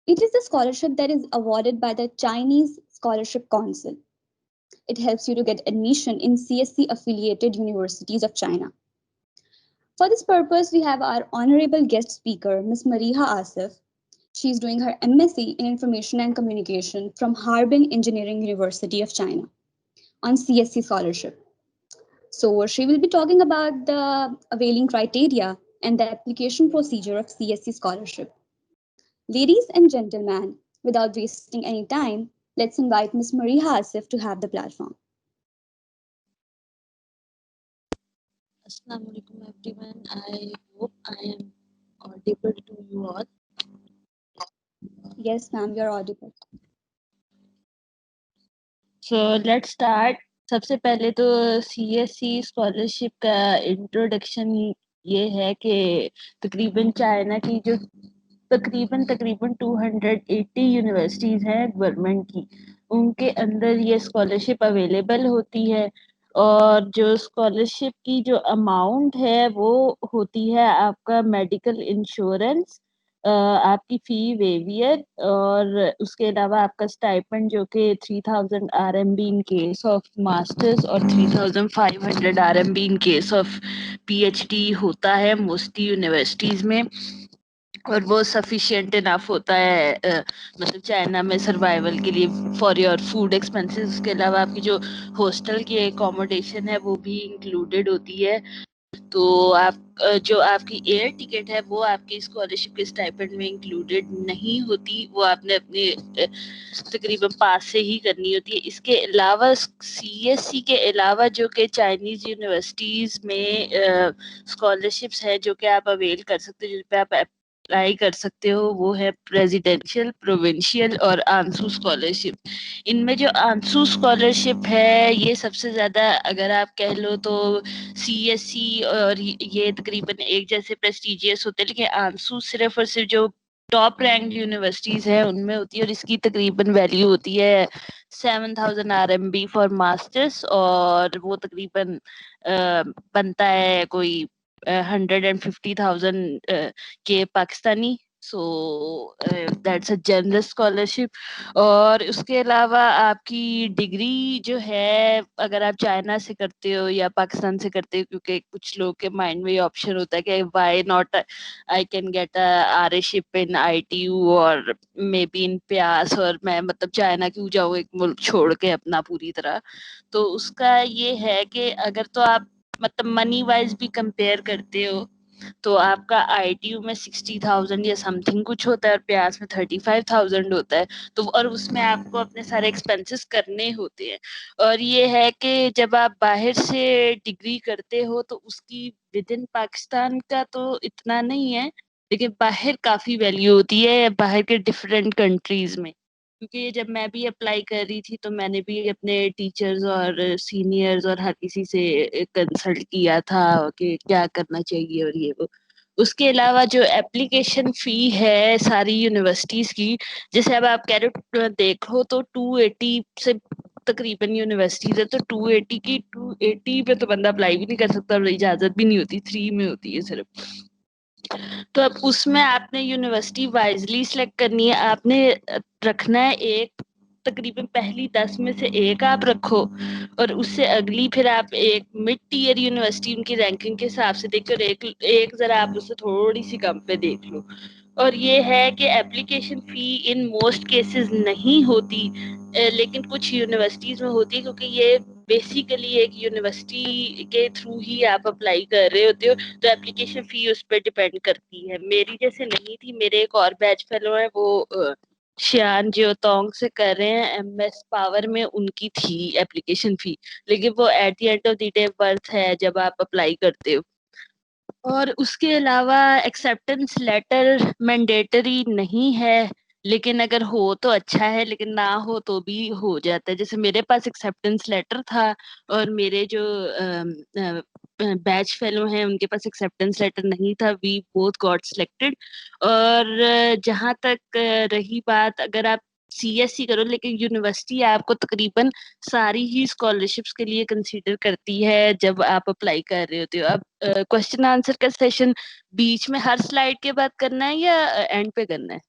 It is a scholarship that is awarded by the Chinese Scholarship Council. It helps you to get admission in CSC affiliated universities of China. For this purpose, we have our honorable guest speaker, Ms. Mariha Asif. She is doing her MSc in Information and Communication from Harbin Engineering University of China on CSC scholarship. So she will be talking about the availing criteria and the application procedure of CSC scholarship. Ladies and gentlemen, without wasting any time, let's invite Ms. Mariha Asif to have the platform. Assalamu alaikum everyone. I hope I am audible to you all. Yes, ma'am, you're audible. So let's start. सबसे पहले तो CSC scholarship का introduction ये है कि तकरीबन China की जो तकरीबन 280 यूनिवर्सिटीज हैं गवर्नमेंट की, उनके अंदर ये स्कॉलरशिप अवेलेबल होती है। और जो स्कॉलरशिप की जो अमाउंट है वो होती है आपका मेडिकल इंश्योरेंस, आपकी फी वेवियर, और उसके अलावा आपका स्टाइपेंड जो कि 3000 RMB in case of masters और 3500 RMB in case of PhD होता है मोस्टली यूनिवर्सिटीज में। और वो सफिशिएंट इनफ होता है मतलब चाइना में सर्वाइवल के लिए फॉर योर फूड एक्सपेंसेस। उसके अलावा आपकी जो हॉस्टल की एकोमोडेशन है वो भी इंक्लूडेड होती है। तो आप जो आपकी एयर टिकट है वो आपकी स्कॉलरशिप के स्टाइपेंड में इंक्लूडेड नहीं होती, वो आपने अपने तकरीबन पास से ही करनी होती है। इसके अलावा CSC के अलावा जो कि चाइनीज यूनिवर्सिटीज में स्कॉलरशिप्स है जो कि आप अवेल कर सकते हो, जिस पे आप अप्लाई कर सकते हो, वो है प्रेसिडेंशियल, प्रोविंशियल और आंसू स्कॉलरशिप। इनमें जो आंसू स्कॉलरशिप है ये सबसे ज्यादा, अगर आप कह लो तो CSC और ये तकरीबन एक जैसे प्रेस्टिजियस होते हैं, लेकिन आंसू सिर्फ और सिर्फ जो टॉप रैंक यूनिवर्सिटीज है उनमें होती है, और इसकी तकरीबन वैल्यू होती है 7000 RMB फॉर मास्टर्स, और वो तकरीबन बनता है कोई 150,000 के Pakistani. So that's a general scholarship. और उसके अलावा आपकी डिग्री जो है, अगर आप चाइना से करते हो या पाकिस्तान से करते हो, क्योंकि कुछ लोग के माइंड में ये ऑप्शन होता है कि why not I can get a RA-ship in ITU और मे बी इन प्यास, और मैं मतलब चाइना क्यों जाऊँ एक मुल्क छोड़ के अपना पूरी तरह। तो उसका ये है कि अगर तो आप मतलब मनी वाइज भी कंपेयर करते हो तो आपका ITU में 60,000 या समथिंग कुछ होता है और प्यास में 35,000 होता है। तो और उसमें आपको अपने सारे एक्सपेंसेस करने होते हैं। और ये है कि जब आप बाहर से डिग्री करते हो तो उसकी विद इन पाकिस्तान का तो इतना नहीं है, लेकिन बाहर काफी वैल्यू होती है, बाहर के डिफरेंट कंट्रीज में। क्योंकि जब मैं भी अप्लाई कर रही थी तो मैंने भी अपने टीचर्स और सीनियर्स और हर किसी से कंसल्ट किया था कि क्या करना चाहिए और ये वो। उसके अलावा जो एप्लीकेशन फी है सारी यूनिवर्सिटीज की, जैसे अब आप कह रहे हो देखो तो 280 से तकरीबन यूनिवर्सिटीज है, तो 280 पे तो बंदा अप्लाई भी नहीं कर सकता और इजाजत भी नहीं होती, 3 में होती है सिर्फ। तो अब उसमें आपने यूनिवर्सिटी वाइजली सिलेक्ट करनी है, आपने रखना है एक, तकरीबन पहली 10 में से एक आप रखो, और उससे अगली फिर आप एक मिड टीयर यूनिवर्सिटी उनकी रैंकिंग के हिसाब से देखो, एक जरा आप उससे थोड़ी सी कम पे देख लो। और ये है कि application fee in most cases नहीं होती, लेकिन कुछ यूनिवर्सिटीज में होती है, क्योंकि ये बेसिकली एक यूनिवर्सिटी के थ्रू ही आप अप्लाई कर रहे होते हो, तो एप्लीकेशन फी उस पर डिपेंड करती है। मेरी जैसे नहीं थी, मेरे एक और बैच फेलो है वो शियान जियोतोंग से कर रहे हैं MS पावर में, उनकी थी एप्लीकेशन फी, लेकिन वो at the end of the day worth है जब आप अप्लाई करते हो। और उसके अलावा एक्सेप्टेंस लेटर मैंडेटरी नहीं है, लेकिन अगर हो तो अच्छा है, लेकिन ना हो तो भी हो जाता है। जैसे मेरे पास एक्सेप्टेंस लेटर था और मेरे जो बैच फेलो हैं उनके पास एक्सेप्टेंस लेटर नहीं था, वी बोथ गॉट सिलेक्टेड। और जहाँ तक रही बात, अगर आप सीएससी करो लेकिन यूनिवर्सिटी आपको तकरीबन सारी ही स्कॉलरशिप्स के लिए कंसीडर करती है जब आप अप्लाई कर रहे होते हो। अब क्वेश्चन आंसर का सेशन बीच में हर स्लाइड के बाद करना है या एंड पे करना है?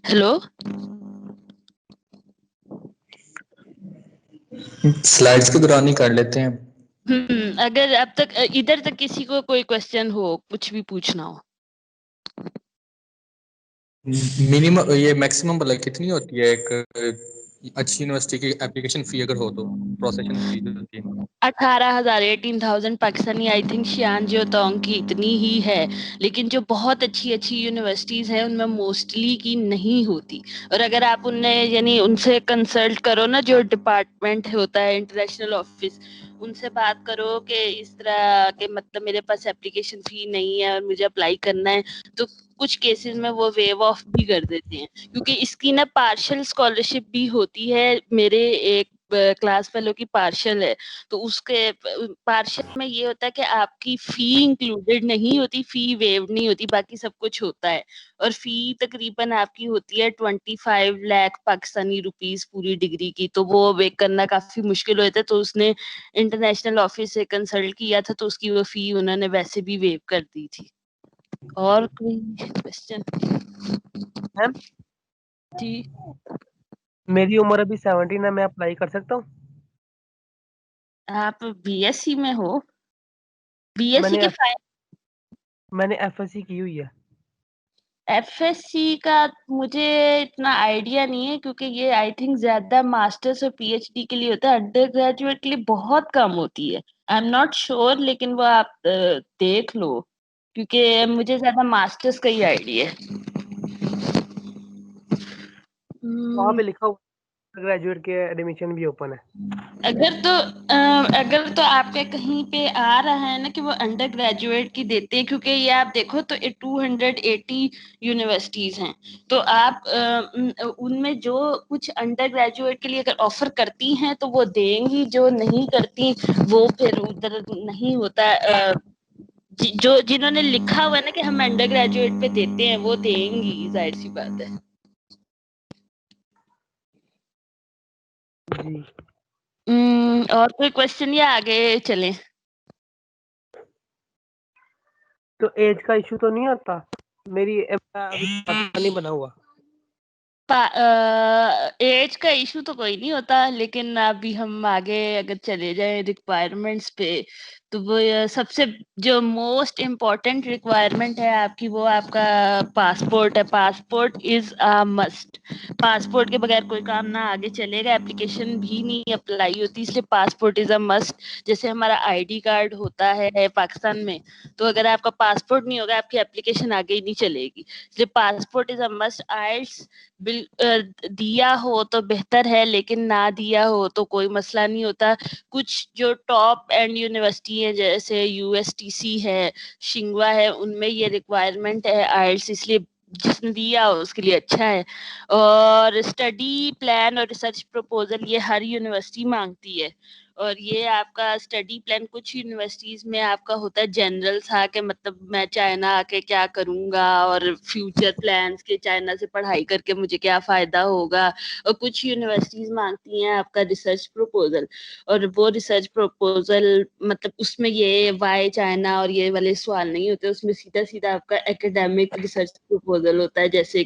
हेलो, स्लाइड्स के दौरान ही कर लेते हैं। अगर अब तक इधर तक किसी को कोई क्वेश्चन हो, कुछ भी पूछना हो। मिनिमम ये मैक्सिमम मतलब कितनी होती है एक अच्छी यूनिवर्सिटी की एप्लीकेशन फी अगर हो तो, प्रोसेसिंग फी जो होती है? 18,000 18,000 पाकिस्तानी, आई थिंक शियान जियोतोंग की इतनी ही है। लेकिन जो बहुत अच्छी अच्छी यूनिवर्सिटीज हैं उनमें मोस्टली की नहीं होती। और अगर आप उनने यानी उनसे कंसल्ट करो ना, जो डिपार्टमेंट होता है इंटरनेशनल ऑफिस, उनसे बात करो कि इस तरह के मतलब मेरे पास एप्लीकेशन फी नहीं है और मुझे अप्लाई करना है, तो कुछ केसेस में वो वेव ऑफ भी कर देते हैं। क्योंकि इसकी ना पार्शियल स्कॉलरशिप भी होती है। मेरे एक क्लास फेलो की पार्शियल है, तो उसके पार्शियल में ये होता है कि आपकी फी इंक्लूडेड नहीं होती, फी वेव नहीं होती, बाकी सब कुछ होता है। और फी तकरीबन आपकी होती है 25 लाख पाकिस्तानी रुपीस पूरी डिग्री की। तो वो वे करना काफी मुश्किल होता है, तो उसने इंटरनेशनल ऑफिस से कंसल्ट किया था, तो उसकी वो फी उन्होंने वैसे भी वेव कर दी थी। और कोई क्वेश्चन? मैम जी, मेरी उम्र अभी 17 है, मैं अप्लाई कर सकता हूँ? आप बीएससी में हो? बीएससी के मैंने एफएससी की हुई है। एफएससी का मुझे इतना आइडिया नहीं है, क्योंकि ये आई थिंक ज्यादा मास्टर्स और पीएचडी के लिए होता है, अंडर ग्रेजुएट के लिए बहुत कम होती है। आई एम नॉट श्योर, लेकिन वो आप देख लो, क्योंकि मुझे ज्यादा मास्टर्स का ही आइडिया है। वहाँ पे लिखा हुआ ग्रेजुएट के एडमिशन भी ओपन है। अगर तो आपके कहीं पे आ रहा है ना कि वो अंडर ग्रेजुएट की देते हैं, क्योंकि ये आप देखो तो 280 यूनिवर्सिटीज हैं, तो आप उनमें जो कुछ अंडर ग्रेजुएट के लिए अगर ऑफर करती हैं तो वो देंगी, जो नहीं करती वो फिर उधर नहीं होता। जो जिन्होंने लिखा हुआ है ना कि हम अंडर ग्रेजुएट पे देते हैं, वो देंगी, जाहिर सी बात है। जी। और कोई क्वेश्चन या आगे चलें? तो एज का इशू तो नहीं आता? मेरी अभी नहीं बना हुआ। एज का इशू तो कोई नहीं होता, लेकिन अभी हम आगे अगर चले जाए रिक्वायरमेंट्स पे, तो वो सबसे जो मोस्ट इम्पोर्टेंट रिक्वायरमेंट है आपकी, वो आपका पासपोर्ट है। Passport is a must. Passport के बगैर कोई काम ना आगे चलेगा, एप्लीकेशन भी नहीं अप्लाई होती, इसलिए पासपोर्ट इज अ मस्ट। जैसे हमारा आईडी कार्ड होता है पाकिस्तान में, तो अगर आपका पासपोर्ट नहीं होगा आपकी एप्लीकेशन आगे ही नहीं चलेगी, इसलिए पासपोर्ट इज अ मस्ट। आइल्स दिया हो तो बेहतर है, लेकिन ना दिया हो तो कोई मसला नहीं होता। कुछ जो टॉप एंड यूनिवर्सिटी है जैसे यूएसटीसी है, शिंगवा है, उनमें ये रिक्वायरमेंट है आइल्स, इसलिए जिसने दिया हो उसके लिए अच्छा है। और स्टडी प्लान और रिसर्च प्रपोजल ये हर यूनिवर्सिटी मांगती है। और ये आपका स्टडी प्लान कुछ यूनिवर्सिटीज में आपका होता है जनरल सा, के मतलब मैं चाइना आके क्या करूंगा और फ्यूचर प्लान्स के चाइना से पढ़ाई करके मुझे क्या फायदा होगा। और कुछ यूनिवर्सिटीज मांगती हैं आपका रिसर्च प्रपोजल, और वो रिसर्च प्रपोजल मतलब उसमें ये वाई चाइना और ये वाले सवाल नहीं होते, उसमें सीधा सीधा आपका एकेडमिक रिसर्च प्रपोजल होता है। जैसे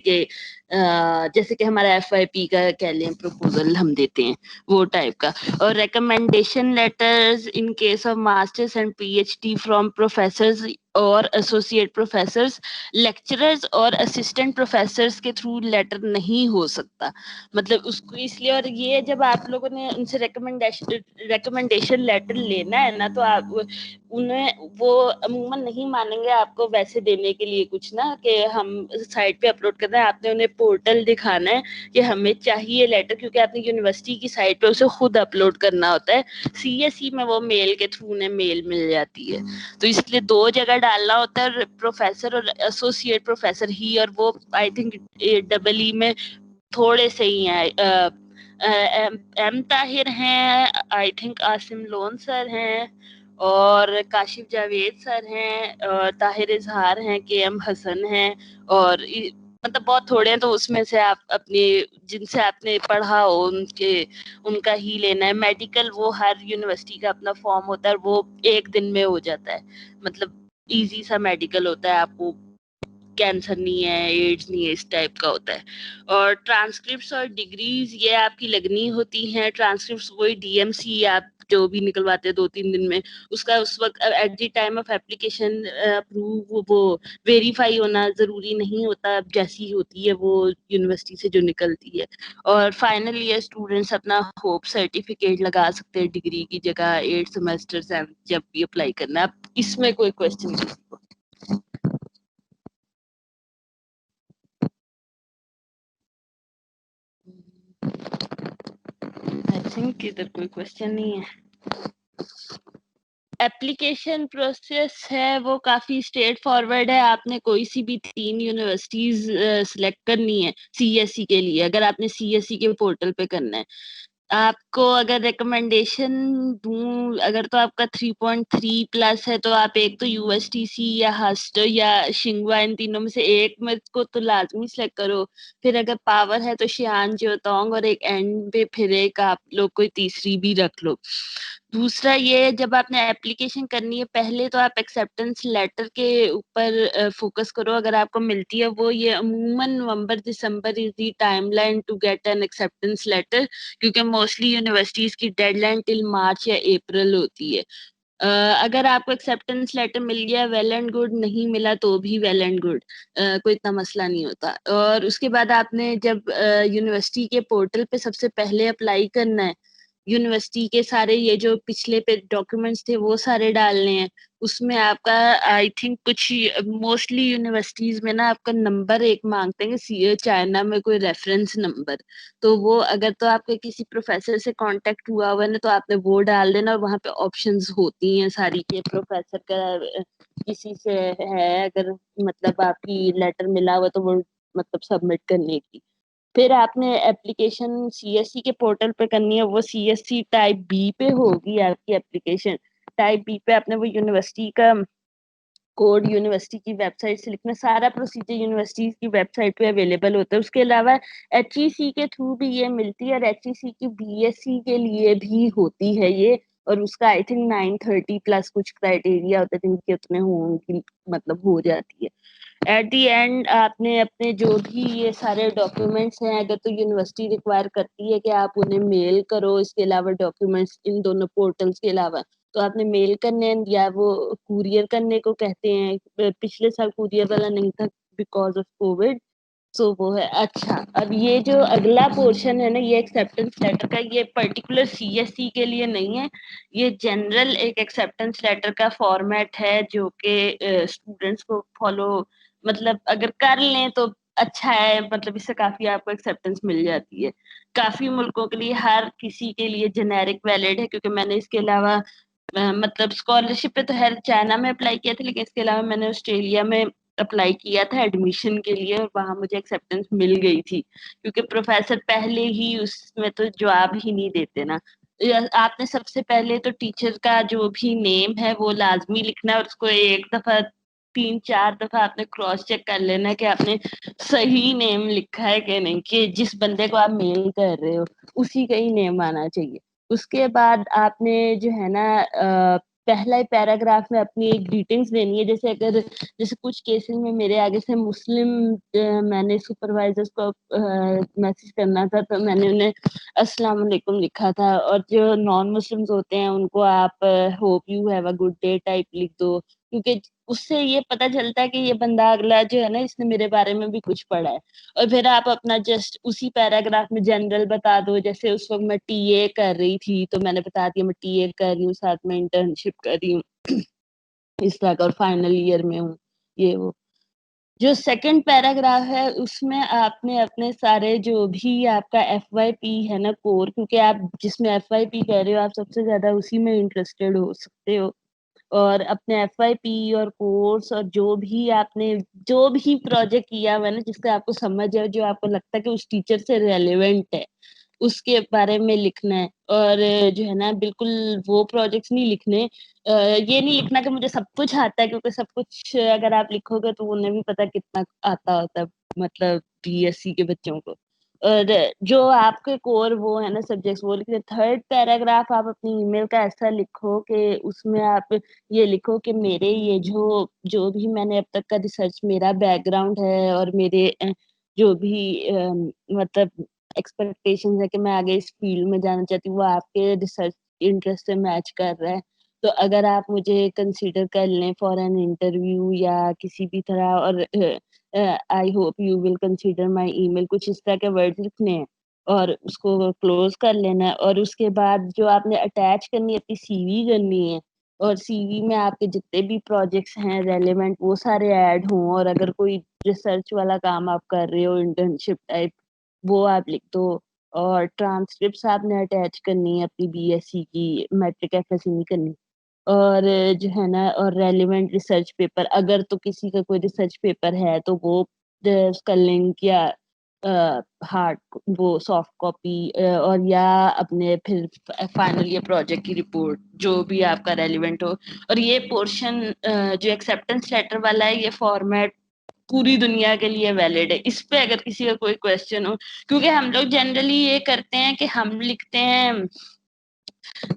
कि हमारा FYP का कह लें प्रपोजल हम देते हैं, वो टाइप का। और recommendation letters in case of masters and PhD from professors और एसोसिएट प्रोफेसर्स, लेक्चरर्स और असिस्टेंट प्रोफेसर्स के थ्रू लेटर नहीं हो सकता। मतलब उसको इसलिए, और ये जब आप लोगों ने उनसे रिकमेंडेशन लेटर लेना है ना, तो आप उन्हें वो अमूमन नहीं मानेंगे आपको वैसे देने के लिए कुछ ना, कि हम साइट पे अपलोड करना है। आपने उन्हें पोर्टल दिखाना है कि हमें चाहिए लेटर, क्योंकि आपने यूनिवर्सिटी की साइट पे उसे खुद अपलोड करना होता है। सीएसई में वो मेल के थ्रू उन्हें मेल मिल जाती है, तो इसलिए 2 जगह डालना होता है, प्रोफेसर और एसोसिएट प्रोफेसर ही। और वो आई थिंक EEE में थोड़े से ही हैं, एम ताहिर हैं, I think Asim loan sir हैं, और काशिफ जावेद सर हैं, और ताहिर इजहार हैं, के एम हसन हैं, और मतलब बहुत थोड़े हैं, तो उसमें से आप अपने जिनसे आपने पढ़ा हो उनका ही लेना है। मेडिकल वो हर यूनिवर्सिटी का अपना फॉर्म होता है, वो एक दिन में हो जाता है, मतलब इजी सा मेडिकल होता है, आपको कैंसर नहीं है, एड्स नहीं है, इस टाइप का होता है। और ट्रांसक्रिप्ट्स और डिग्रीज ये आपकी लगनी होती हैं। ट्रांसक्रिप्ट्स वही डीएमसी आप जो भी निकलवाते हैं 2-3 दिन में, उसका उस वक्त at the time of application approve वो वेरीफाई होना जरूरी नहीं होता, जैसी होती है वो यूनिवर्सिटी से जो निकलती है। और फाइनल ईयर स्टूडेंट्स अपना होप सर्टिफिकेट लगा सकते हैं डिग्री की जगह 8 सेमेस्टर जब भी अप्लाई करना है। अब इसमें कोई क्वेश्चन नहीं। आई थिंक इधर कोई क्वेश्चन नहीं है। एप्लीकेशन प्रोसेस है वो काफी स्ट्रेट फॉरवर्ड है। आपने कोई सी भी 3 यूनिवर्सिटीज सिलेक्ट करनी है सीएससी के लिए। अगर आपने सीएससी के पोर्टल पे करना है, आपको अगर रिकमेंडेशन दूं, अगर तो आपका 3.3 प्लस है तो आप एक तो यूएसटीसी या हस्ट या शिंगवा, इन तीनों में से एक में को तो लाजमी सेलेक्ट करो। फिर अगर पावर है तो शियान जियोतोंग, और एक एंड पे फिर एक आप लोग कोई तीसरी भी रख लो। दूसरा ये, जब आपने एप्लीकेशन करनी है पहले तो आप एक्सेप्टेंस लेटर के ऊपर फोकस करो। अगर आपको मिलती है वो, ये अमूमन November December is the timeline to get an acceptance letter, क्योंकि मोस्टली यूनिवर्सिटीज की डेडलाइन टिल मार्च या अप्रैल होती है। अगर आपको एक्सेप्टेंस लेटर मिल गया वेल एंड गुड, नहीं मिला तो भी वेल एंड गुड, कोई इतना मसला नहीं होता। और उसके बाद आपने जब यूनिवर्सिटी के पोर्टल पे सबसे पहले अप्लाई करना है, यूनिवर्सिटी के सारे ये जो पिछले पे डॉक्यूमेंट्स थे वो सारे डालने हैं। उसमें आपका आई थिंक कुछ मोस्टली यूनिवर्सिटीज में ना आपका नंबर एक मांगते हैं कि चाइना में कोई रेफरेंस नंबर, तो वो अगर तो आपके किसी प्रोफेसर से कांटेक्ट हुआ हुआ है ना तो आपने वो डाल देना। और वहाँ पे ऑप्शंस होती हैं सारी के प्रोफेसर का किसी से है, अगर मतलब आपकी लेटर मिला हुआ तो वो मतलब सबमिट करने की। फिर आपने एप्लीकेशन सीएससी के पोर्टल पे करनी है, वो सीएससी टाइप बी पे होगी आपकी एप्लीकेशन। टाइप बी पे आपने वो यूनिवर्सिटी का कोड यूनिवर्सिटी की वेबसाइट से लिखना। सारा प्रोसीजर यूनिवर्सिटी की वेबसाइट पे अवेलेबल होता है। उसके अलावा एचईसी के थ्रू भी ये मिलती है, और एचईसी की बीएससी के लिए भी होती है ये। और उसका आई थिंक 930 प्लस कुछ क्राइटेरिया होता है जिनके उतने होंगे, मतलब हो जाती है। एट दी एंड आपने अपने जो भी ये सारे डॉक्यूमेंट्स हैं, अगर तो यूनिवर्सिटी रिक्वायर करती है कि आप उन्हें मेल करो, इसके अलावा डॉक्यूमेंट्स इन दोनों पोर्टल्स के अलावा, तो आपने मेल करने हैं या वो कुरियर करने को कहते हैं। पिछले साल कुरियर वाला नहीं था बिकॉज ऑफ कोविड, सो वो है। अच्छा, अब ये जो अगला पोर्शन है ना, ये एक्सेप्टेंस लेटर का, ये पर्टिकुलर सीएससी के लिए नहीं है, ये जनरल एक एक्सेप्टेंस लेटर का फॉर्मेट है जो कि स्टूडेंट्स को फॉलो, मतलब अगर कर लें तो अच्छा है, मतलब इससे काफी आपको एक्सेप्टेंस मिल जाती है। काफी मुल्कों के लिए, हर किसी के लिए जेनेरिक वैलिड है, क्योंकि मैंने इसके अलावा मतलब स्कॉलरशिप पे तो हर चाइना में अप्लाई किया था, लेकिन इसके अलावा मैंने ऑस्ट्रेलिया में अप्लाई किया था एडमिशन के लिए, और वहां मुझे एक्सेप्टेंस मिल गई थी, क्योंकि प्रोफेसर पहले ही उसमें तो जवाब ही नहीं देते ना। आपने सबसे पहले तो टीचर का जो भी नेम है वो लाजमी लिखना है, और उसको एक दफा 3-4 दफा आपने क्रॉस चेक कर लेना है कि आपने सही नेम लिखा है कि नहीं, कि जिस बंदे को आप मेल कर रहे हो उसी का ही नेम आना चाहिए। उसके बाद आपने जो है ना पहला ही पैराग्राफ में अपनी एक डिटेल्स देनी है। जैसे कुछ केसेस में मेरे आगे से मुस्लिम मैंने सुपरवाइजर्स को मैसेज करना था, तो मैंने उन्हें अस्सलाम वालेकुम लिखा था, और जो नॉन मुस्लिम्स होते हैं उनको आप hope you have a good day type लिख दो, क्योंकि उससे ये पता चलता है कि ये बंदा अगला जो है ना, इसने मेरे बारे में भी कुछ पढ़ा है। और फिर आप अपना जस्ट उसी पैराग्राफ में जनरल बता दो। जैसे उस वक्त मैं टीए कर रही थी तो मैंने बता दिया मैं टीए कर रही हूँ, साथ में इंटर्नशिप कर रही हूँ इस तरह का, और फाइनल ईयर में हूँ, ये वो। जो सेकंड पैराग्राफ है उसमें आपने अपने सारे जो भी आपका एफवाईपी है ना कोर, क्योंकि आप जिसमें एफवाईपी कह रहे हो आप सबसे ज्यादा उसी में इंटरेस्टेड हो सकते हो, और अपने एफवाईपी और कोर्स और जो भी आपने जो भी प्रोजेक्ट किया हुआ है ना, जिससे आपको समझ है, जो आपको लगता है कि उस टीचर से रेलेवेंट है, उसके बारे में लिखना है। और जो है ना बिल्कुल वो प्रोजेक्ट्स नहीं लिखने, ये नहीं लिखना कि मुझे सब कुछ आता है, क्योंकि सब कुछ अगर आप लिखोगे तो उन्हें भी पता कितना आता होता है, मतलब बीएससी के बच्चों को। और जो आपके कोर वो है ना सब्जेक्ट्स वो लिखने। थर्ड पैराग्राफ आप अपनी ईमेल का ऐसा लिखो कि उसमें आप ये लिखो कि मेरे ये जो भी मैंने अब तक का रिसर्च मेरा बैकग्राउंड है और मेरे जो भी मतलब एक्सपेक्टेशंस है कि मैं आगे इस फील्ड में जाना चाहती हूँ, वो आपके रिसर्च इंटरेस्ट से मैच कर रहा है। तो अगर आप मुझे कंसीडर कर लें फॉर एन इंटरव्यू या किसी भी तरह, और I hope you will consider my email, कुछ इस तरह के वर्ड्स लिखने हैं और उसको क्लोज कर लेना है। और उसके बाद जो आपने अटैच करनी है अपनी सीवी करनी है, और सीवी में आपके जितने भी प्रोजेक्ट्स हैं रेलेवेंट वो सारे ऐड हों। और अगर कोई रिसर्च वाला काम आप कर रहे हो इंटर्नशिप टाइप, वो आप लिख दो। और ट्रांसक्रिप्ट्स आपने अटैच करनी है अपनी बीएससी की, मैट्रिक एफएससी नहीं करनी। और जो है ना, और रेलिवेंट रिसर्च पेपर, अगर तो किसी का कोई रिसर्च पेपर है तो वो उसका लिंक या हार्ड वो सॉफ्ट कॉपी, और या अपने फिर फाइनल या प्रोजेक्ट की रिपोर्ट जो भी आपका रेलिवेंट हो। और ये पोर्शन जो एक्सेप्टेंस लेटर वाला है, ये फॉर्मेट पूरी दुनिया के लिए वैलिड है। इस पे अगर किसी का कोई क्वेश्चन हो, क्योंकि हम लोग जनरली ये करते हैं कि हम लिखते हैं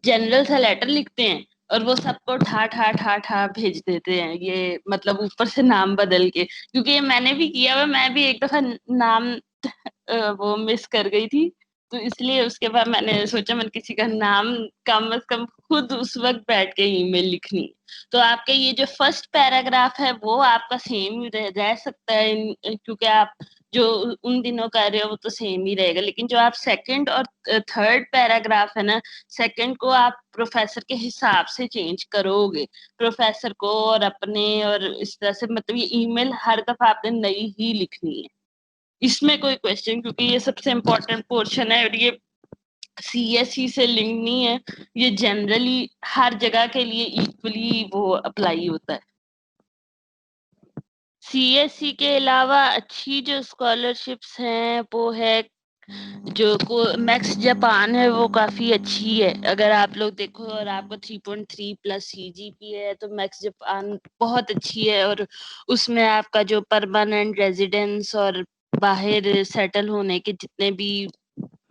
जनरल सा लेटर लिखते हैं और वो सबको ठा ठा ठा ठा भेज देते हैं, ये मतलब ऊपर से नाम बदल के। क्योंकि ये मैंने भी किया हुआ, मैं भी एक दफा नाम वो मिस कर गई थी, तो इसलिए उसके बाद मैंने सोचा मैं किसी का नाम कम से कम खुद उस वक्त बैठ के ईमेल लिखनी है। तो आपके ये जो फर्स्ट पैराग्राफ है वो आपका सेम ही रह सकता है, क्योंकि आप जो उन दिनों कर रहे हो वो तो सेम ही रहेगा। लेकिन जो आप सेकंड और थर्ड पैराग्राफ है ना, सेकंड को आप प्रोफेसर के हिसाब से चेंज करोगे, प्रोफेसर को और अपने, और इस तरह से मतलब ये ईमेल हर दफा आपने नई ही लिखनी है। इसमें कोई क्वेश्चन, क्योंकि ये सबसे इम्पोर्टेंट पोर्शन है और ये सीएससी से लिंक नहीं है, ये जनरली हर जगह के लिए इक्वली वो अप्लाई होता है। सीएससी के अलावा अच्छी जो स्कॉलरशिप्स हैं वो है जो मैक्स जापान है, वो काफी अच्छी है। अगर आप लोग देखो और आपको 3.3 प्लस सीजीपी है तो मैक्स जापान बहुत अच्छी है। और उसमें आपका जो परमानेंट रेजिडेंस और बाहर सेटल होने के जितने भी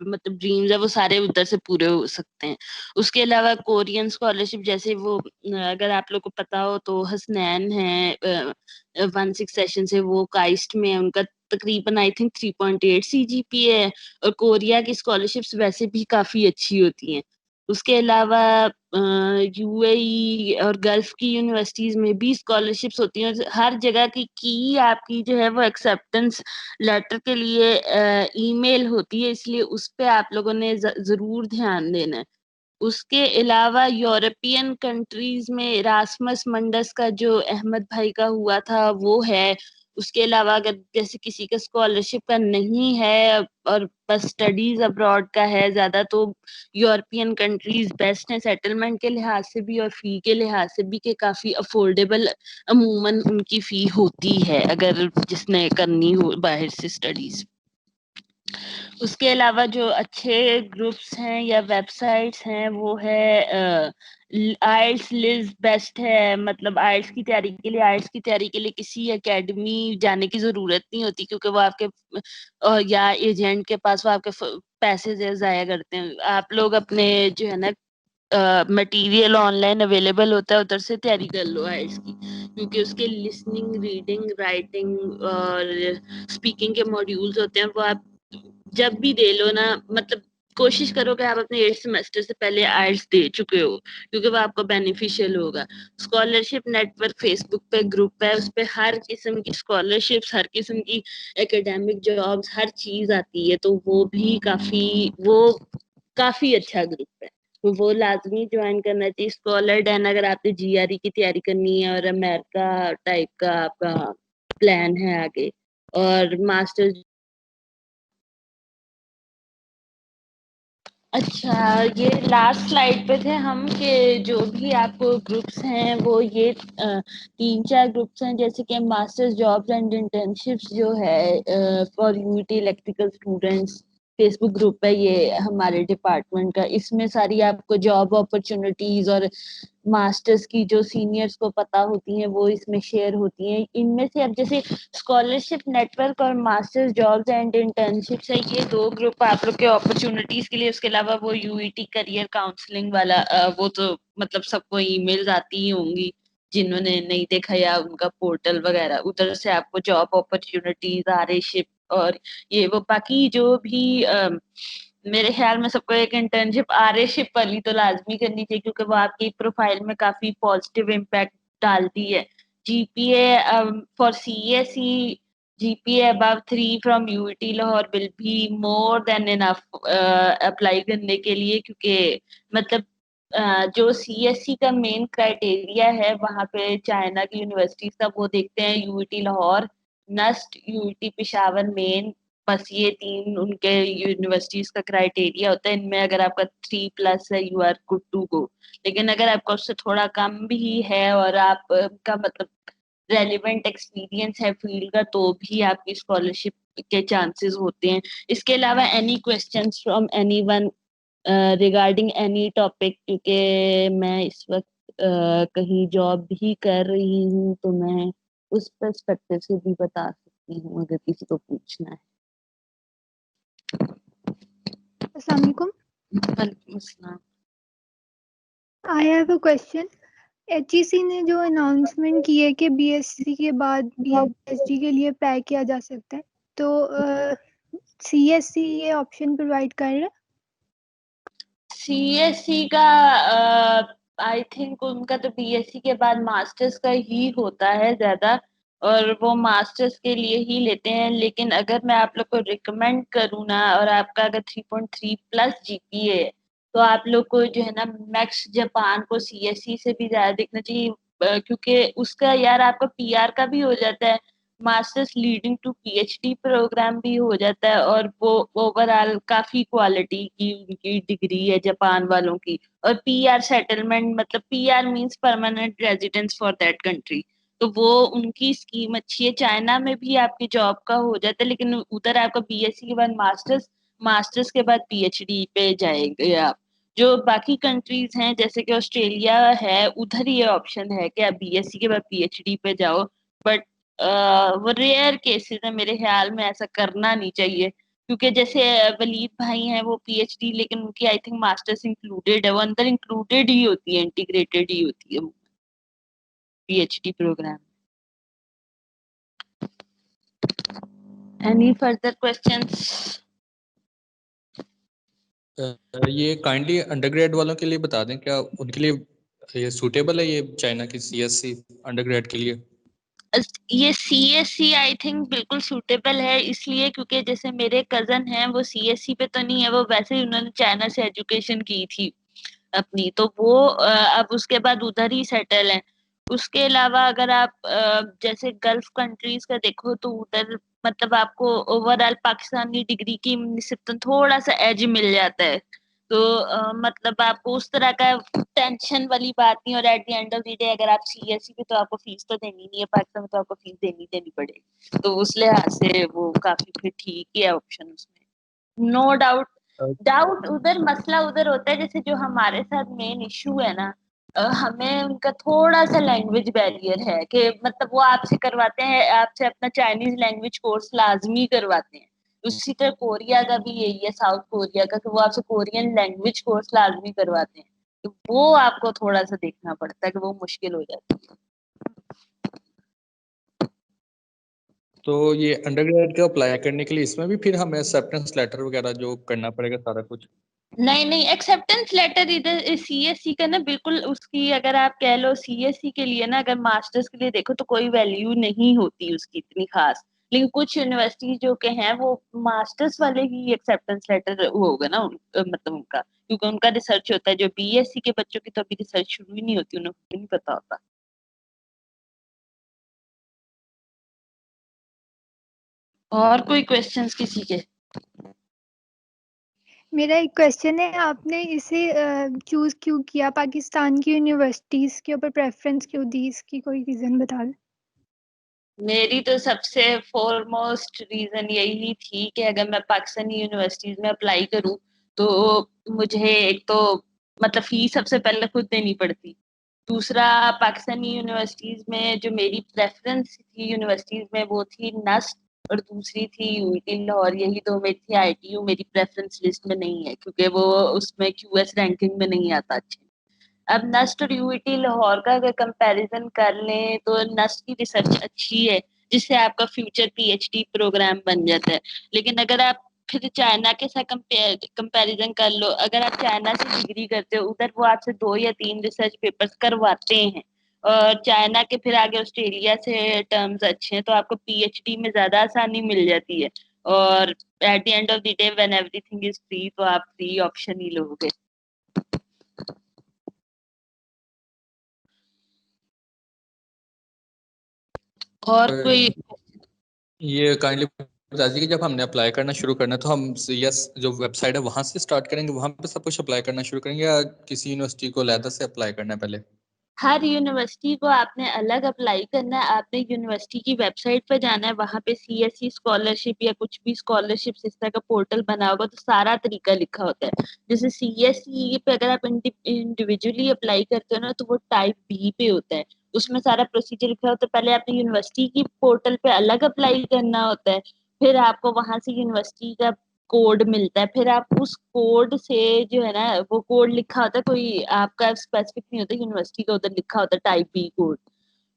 मतलब ड्रीम्स है वो सारे उधर से पूरे हो सकते हैं। उसके अलावा कोरियन स्कॉलरशिप जैसे वो अगर आप लोग को पता हो तो हसनैन है 16 सेशन से, वो काइस्ट में है, उनका तकरीबन आई थिंक 3.8 सीजीपी है। और कोरिया की स्कॉलरशिप्स वैसे भी काफी अच्छी होती हैं। उसके अलावा यूएई और गल्फ की यूनिवर्सिटीज में भी स्कॉलरशिप्स होती हैं। हर जगह की आपकी जो है वो एक्सेप्टेंस लेटर के लिए ईमेल होती है, इसलिए उस पे आप लोगों ने जरूर ध्यान देना है। उसके अलावा यूरोपियन कंट्रीज में इरास्मस मंडस का जो अहमद भाई का हुआ था वो है। उसके अलावा अगर जैसे किसी का स्कॉलरशिप का नहीं है और बस स्टडीज अब्रॉड का है ज्यादा, तो यूरोपियन कंट्रीज बेस्ट है सेटलमेंट के लिहाज से भी और फी के लिहाज से भी, कि काफी अफोर्डेबल अमूमन उनकी फी होती है अगर जिसने करनी हो बाहर से स्टडीज। उसके अलावा जो अच्छे ग्रुप्स हैं या वेबसाइट्स हैं वो है आइल्स लिज बेस्ट है। मतलब आइल्स की तैयारी के लिए किसी एकेडमी जाने की जरूरत नहीं होती, क्योंकि वो आपके या एजेंट के पास वो आपके पैसे जाया करते हैं। आप लोग अपने जो है ना मटेरियल ऑनलाइन अवेलेबल होता है, उधर से तैयारी कर लो आइल्स की, क्योंकि उसके लिसनिंग रीडिंग राइटिंग और स्पीकिंग के मॉड्यूल्स होते हैं, वो आप जब भी दे लो ना, मतलब कोशिश करो कि आप अपने 8 सेमेस्टर से पहले आइल्स दे चुके हो, क्योंकि वो आपको बेनिफिशियल होगा। स्कॉलरशिप नेटवर्क फेसबुक पे ग्रुप है, उस पे हर किस्म की स्कॉलरशिप्स, हर किस्म की एकेडमिक जॉब्स, हर चीज आती है, तो वो भी काफी अच्छा ग्रुप है, तो वो लाजमी ज्वाइन करना चाहिए। स्कॉलर डैन अगर आपने जीआरई की तैयारी करनी है और अमेरिका टाइप का आपका प्लान है आगे, और मास्टर्स। अच्छा, ये लास्ट स्लाइड पे थे हम कि जो भी आपको ग्रुप्स हैं वो ये 3-4 ग्रुप्स हैं, जैसे कि मास्टर्स जॉब्स एंड इंटर्नशिप्स जो है for UT electrical students, Facebook group है ये हमारे डिपार्टमेंट का, इसमें सारी आपको जॉब अपॉर्चुनिटीज और मास्टर्स की जो सीनियर्स को पता होती हैं वो इसमें शेयर होती हैं। इनमें से अब जैसे स्कॉलरशिप नेटवर्क और मास्टर्स जॉब्स एंड इंटर्नशिप्स है, ये दो ग्रुप आप लोग के अपॉर्चुनिटीज के लिए। उसके अलावा वो यूईटी करियर काउंसलिंग वाला वो तो मतलब सबको ईमेल्स आती ही होंगी जिन्होंने नहीं देखा, या उनका पोर्टल वगैरह, उधर से आपको जॉब अपॉर्चुनिटीज, आरएशिप और ये वो बाकी जो भी मेरे ख्याल में सबको एक इंटर्नशिप आरएशिप वाली तो लाजमी करनी चाहिए, क्योंकि वो आपकी प्रोफाइल में काफी पॉजिटिव इम्पैक्ट डालती है। GPA for CSE, GPA above 3 from UET Lahore will be more than enough apply करने के लिए, क्योंकि मतलब जो CSE का मेन क्राइटेरिया है वहाँ पे चाइना की यूनिवर्सिटीज का वो देखते हैं, UET Lahore, NUST, UET Peshawar main, बस ये 3 उनके यूनिवर्सिटीज का क्राइटेरिया होता है। इनमें अगर आपका 3+ है you are good to go. लेकिन अगर आपका उससे थोड़ा कम भी है और आपका मतलब रेलिवेंट एक्सपीरियंस है फील्ड का, तो भी आपकी स्कॉलरशिप के चांसेस होते हैं। इसके अलावा any questions from anyone regarding any topic, क्योंकि मैं इस वक्त कहीं जॉब भी कर रही हूँ तो मैं उस पर्सपेक्टिव से भी बता सकती हूँ अगर किसी को पूछना है। Assalamu alaikum. वालेकुम अस्सलाम। I have a question. HEC ने जो अनाउंसमेंट की है कि BSc के बाद PhD के लिए अप्लाई किया जा सकता है, तो CSC ये ऑप्शन प्रोवाइड कर रहा है? CSC का आई थिंक उनका तो BSc के बाद मास्टर्स का ही होता है ज्यादा, और वो मास्टर्स के लिए ही लेते हैं। लेकिन अगर मैं आप लोग को रिकमेंड करूँ ना, और आपका अगर 3.3+ GPA है, तो आप लोग को जो है ना मैक्स जापान को CSC से भी ज्यादा देखना चाहिए, क्योंकि उसका यार आपका PR का भी हो जाता है, masters leading to PhD program भी हो जाता है, और वो ओवरऑल काफी क्वालिटी की उनकी डिग्री है जापान वालों की। और PR सेटलमेंट मतलब PR means permanent residence for that country, तो वो उनकी स्कीम अच्छी है। चाइना में भी आपकी जॉब का हो जाता है, लेकिन उधर आपका BSc के बाद मास्टर्स, मास्टर्स के बाद PhD पे जाएंगे आप। जो बाकी कंट्रीज हैं जैसे कि ऑस्ट्रेलिया है, उधर ये ऑप्शन है कि आप BSc के बाद PhD पे जाओ, बट वो रेयर केसेस है, मेरे ख्याल में ऐसा करना नहीं चाहिए। क्योंकि जैसे वलीद भाई हैं वो PhD, लेकिन उनकी आई थिंक मास्टर्स इंक्लूडेड है, वो अंदर इंक्लूडेड ही होती है, इंटीग्रेटेड ही होती है PhD program. Any further questions? ये काइंडली अंडरग्रेड वालों के लिए बता दें, क्या उनके लिए ये सूटेबल है ये चाइना की CSC अंडरग्रेड के लिए? ये CSC आई थिंक बिल्कुल सूटेबल है, इसलिए क्योंकि जैसे मेरे कजन हैं वो CSC पे तो नहीं है, वो वैसे ही उन्होंने चाइना से एजुकेशन की थी अपनी, तो वो अब उसके बाद उधर ही सेटल है। उसके अलावा अगर आप जैसे गल्फ कंट्रीज का देखो तो उधर मतलब आपको ओवरऑल पाकिस्तानी डिग्री की निस्बतन थोड़ा सा एज मिल जाता है, तो मतलब आपको उस तरह का टेंशन वाली बात नहीं। और at the end of the day अगर आप CSC पे, तो आपको फीस तो देनी नहीं है, पाकिस्तान में तो आपको फीस देनी पड़ेगी, तो उस लिहाज से वो काफी फिर ठीक ही है ऑप्शन उसमें, नो डाउट। डाउट उधर मसला उधर होता है, जैसे जो हमारे साथ मेन इशू है ना, हमें उनका थोड़ा सा लैंग्वेज बैरियर है कि मतलब वो आपसे करवाते हैं, आपसे अपना चाइनीज लैंग्वेज कोर्स लाजमी करवाते हैं। उसी तरह कोरिया का भी यही है, साउथ कोरिया का, कि वो आपसे कोरियन लैंग्वेज कोर्स लाजमी करवाते हैं, तो वो आपको थोड़ा सा देखना पड़ता है कि वो मुश्किल हो जाती है। तो ये अंडरग्रेड का अप्लाई करने के लिए इसमें भी फिर हमें एक्सेप्टेंस लेटर वगैरह जो करना पड़ेगा सारा कुछ? नहीं, एक्सेप्टेंस लेटर इधर CSC का ना बिल्कुल उसकी, अगर आप कह लो CSC के लिए ना, अगर मास्टर्स के लिए देखो तो कोई वैल्यू नहीं होती उसकी इतनी खास। लेकिन कुछ यूनिवर्सिटी जो के हैं वो मास्टर्स वाले ही एक्सेप्टेंस लेटर होगा ना मतलब उनका, क्योंकि उनका रिसर्च होता है। जो BSc के बच्चों की तो अभी रिसर्च शुरू ही नहीं होती, उन्हें नहीं पता होता। और कोई क्वेश्चंस किसी के? मेरा एक क्वेश्चन है, आपने इसे चूज क्यों किया, पाकिस्तान की यूनिवर्सिटीज के ऊपर प्रेफरेंस क्यों दी, इसकी कोई रीजन बता दें? मेरी तो सबसे फॉरमोस्ट रीजन यही थी कि अगर मैं पाकिस्तानी यूनिवर्सिटीज में अप्लाई करूं तो मुझे एक तो मतलब फीस सबसे पहले खुद देनी पड़ती। दूसरा, पाकिस्तानी यूनिवर्सिटीज में जो मेरी प्रेफरेंस थी यूनिवर्सिटीज में वो थी नस्ट, और दूसरी थी यूटी लाहौर। यही दो में थी। आईटीयू मेरी प्रेफरेंस लिस्ट में नहीं है क्योंकि वो उसमें क्यूएस रैंकिंग में नहीं आता अच्छे। अब नस्ट और यूईटी लाहौर का अगर कंपैरिजन कर लें तो नस्ट की रिसर्च अच्छी है जिससे आपका फ्यूचर पीएचडी प्रोग्राम बन जाता है। लेकिन अगर आप फिर चाइना के साथ कंपैरिजन कर लो, अगर आप चाइना से डिग्री करते हो उधर वो आपसे 2 या 3 रिसर्च पेपर्स करवाते हैं, और चाइना के फिर आगे ऑस्ट्रेलिया से टर्म्स अच्छे हैं तो आपको पीएचडी में ज्यादा आसानी मिल जाती है। और at the end of the day when everything is free तो आप फ्री ऑप्शन ही लोगे। और कोई ये काइंडली बता दीजिए कि जब हमने अप्लाई करना शुरू करना तो हम यस जो वेबसाइट है वहां से स्टार्ट करेंगे, वहां पे सब कुछ अप्लाई करना शुरू करेंगे, या किसी यूनिवर्सिटी को अलग से अप्लाई करना है पहले? हर यूनिवर्सिटी को आपने अलग अप्लाई करना है। आपने यूनिवर्सिटी की वेबसाइट पर जाना है, वहां पे सीएससी स्कॉलरशिप या कुछ भी स्कॉलरशिप इस तरह का पोर्टल बना होगा तो सारा तरीका लिखा होता है। जैसे सीएससी पे अगर आप इंडिविजुअली अप्लाई करते हो ना तो वो टाइप बी पे होता है, उसमें सारा प्रोसीजर लिखा होता है। पहले आपने यूनिवर्सिटी की पोर्टल पे अलग अप्लाई करना होता है, फिर आपको वहां से यूनिवर्सिटी का कोड मिलता है, फिर आप उस कोड से जो है ना वो कोड लिखा होता है, कोई आपका स्पेसिफिक नहीं होता, यूनिवर्सिटी का उधर लिखा होता है टाइप बी कोड।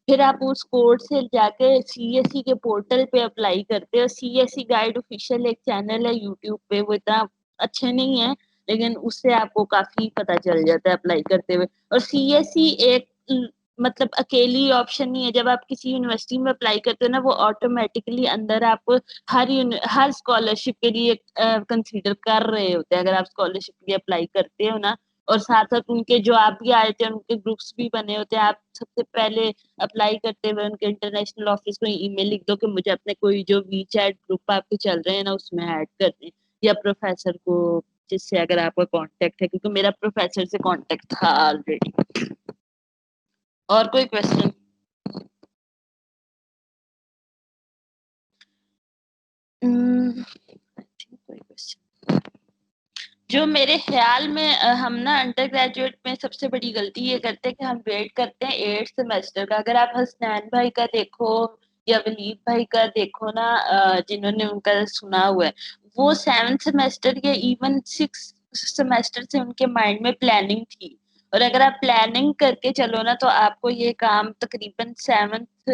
फिर आप उस कोड से जाके सीएससी के पोर्टल पे अप्लाई करते हो। सीएससी गाइड ऑफिशियल एक चैनल है यूट्यूब पे, वो इतना अच्छे नहीं है लेकिन उससे आपको काफी पता चल जाता है अप्लाई करते हुए। और सीएससी एक मतलब अकेली ऑप्शन नहीं है। जब आप किसी यूनिवर्सिटी में अप्लाई करते हो ना वो ऑटोमेटिकली अंदर आपको हर स्कॉलरशिप के लिए कंसीडर कर रहे होते हैं। अगर आप स्कॉलरशिप के लिए अप्लाई करते हो ना, और साथ साथ उनके जो आप भी आए थे उनके ग्रुप्स भी बने होते हैं। आप सबसे पहले अप्लाई करते हुए उनके इंटरनेशनल ऑफिस को ईमेल लिख दो कि मुझे अपने कोई जो वीचैट ग्रुप आपके चल रहे हैं ना उसमें ऐड कर दें, या प्रोफेसर को जिससे अगर आपका कांटेक्ट है, क्योंकि मेरा प्रोफेसर से कांटेक्ट था ऑलरेडी। और कोई क्वेश्चन? कोई क्वेश्चन? जो मेरे ख्याल में हम ना अंडर ग्रेजुएट में सबसे बड़ी गलती ये करते हैं कि हम वेट करते हैं 8th सेमेस्टर का। अगर आप हसनैन भाई का देखो या वलीद भाई का देखो ना, जिन्होंने उनका सुना हुआ है, वो 7th सेमेस्टर या इवन 6th सेमेस्टर से उनके माइंड में प्लानिंग थी। और अगर आप प्लानिंग करके चलो ना तो आपको ये काम तकरीबन 7th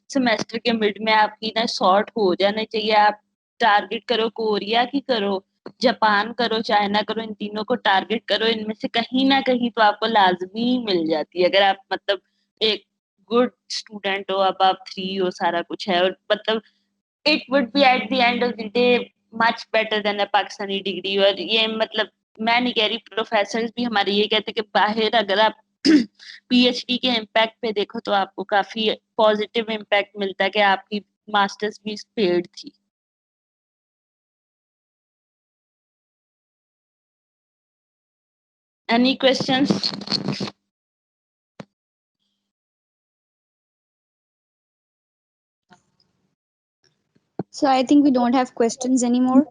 सेमेस्टर के मिड में आपकी ना सॉर्ट हो जाना चाहिए। आप टारगेट करो कोरिया की करो, जापान करो, चाइना करो, इन तीनों को टारगेट करो। इनमें से कहीं ना कहीं तो आपको लाजमी मिल जाती है अगर आप मतलब एक गुड स्टूडेंट हो, अब आप 3 हो, सारा कुछ है। और मतलब it would be at the end of the day much better than a Pakistani degree. और ये मतलब मैं नहीं कह रही, प्रोफेसर भी हमारे ये कहते हैं कि बाहर अगर आप पीएचडी के इम्पैक्ट पे देखो तो आपको काफी पॉजिटिव इम्पैक्ट मिलता है कि आपकी मास्टर्स भी पेड थी। Any questions? So I think we don't have questions anymore.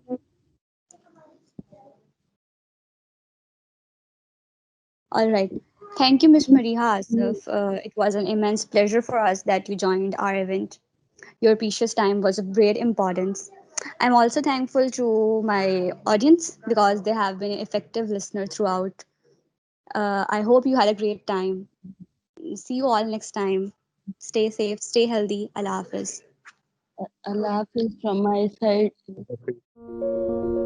All right. Thank you, Ms. Mariha Asif. It was an immense pleasure for us that you joined our event. Your precious time was of great importance. I'm also thankful to my audience because they have been effective listeners throughout. I hope you had a great time. See you all next time. Stay safe, stay healthy. Allah Hafiz. Allah Hafiz from my side. Okay.